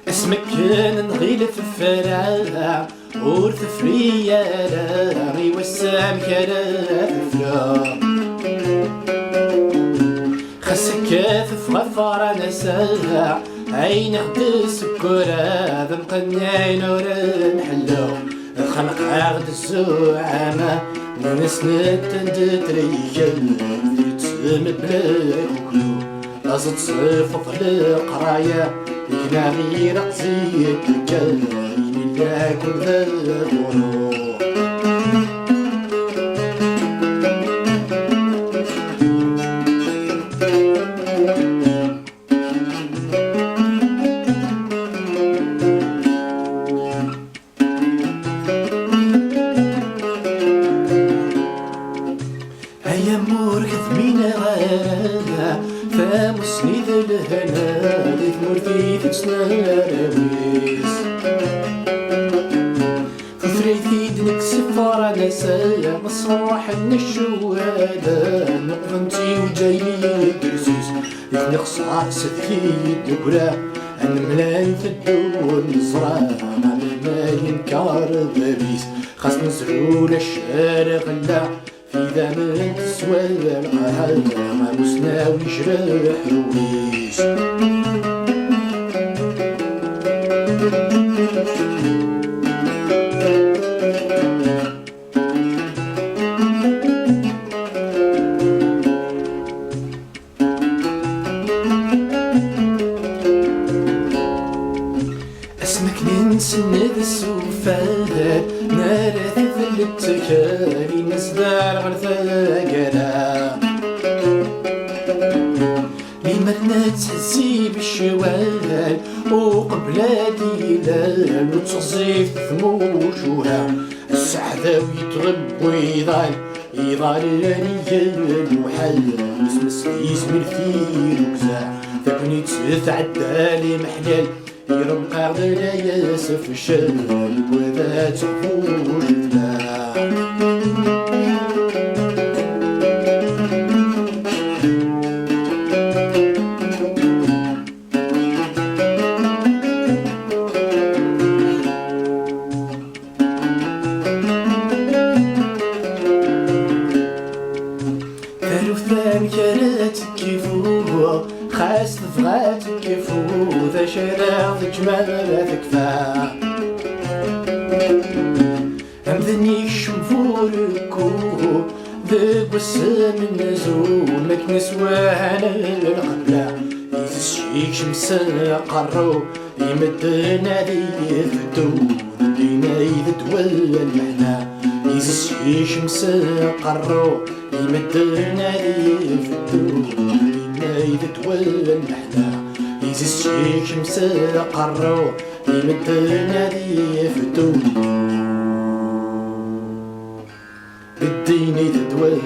اسمك نغيل في الفراغ ورث فريا غي وسام كرا في الفراغ خسك في غفار نساء عين خد السكرة ذنقني نور نحلو الخلق عقد الزعامة ونسند تندتريجل يتسم بلاك وكلو لازم تصفق القراية ينا غير قصيد الكلمين لا كل ذا الغنو هيا مور كثمين غانا فمسند الهنا دي ثمرتي تسناويس فثريتي دنك سفارة نسايا مصروح النشوادة نقفنتي وجايي درسوس نقصع ستكي دقرا الملاي في الدون نزرع ما ينكار بابيس خاص نزرول الشارع غلا في ذا تسوى القهوة ما مسناوي جراح رويس اسمك ننسند السوفات نارث في التكالي نزدار غرثا قرا لمرنا تهزي بالشوال وقبلاتي لال وتصيف ثموشوها السعداوي يتغب ويضال راني الوحل اسم الفيل وكزاع ذاكني تتعدى لي محلال يرمقع لا ياسف الشل وذا تفوش لا ثالثان كراتك كيفو خاص تفغاتك كيفو ذا شراع ذا جمال تكفى أمذني شنفوركو ذا قسم النزول مك نسوانا القبلة يزشيك شمسا قرو يمدنا ذي فتو دينا يذدول المهنا يزشيك شمسا قرو يمدنا ذي فتو دينا يذدول المهنا يزشيك شمسا قرو يمدنا ذي فتو الدين يتدول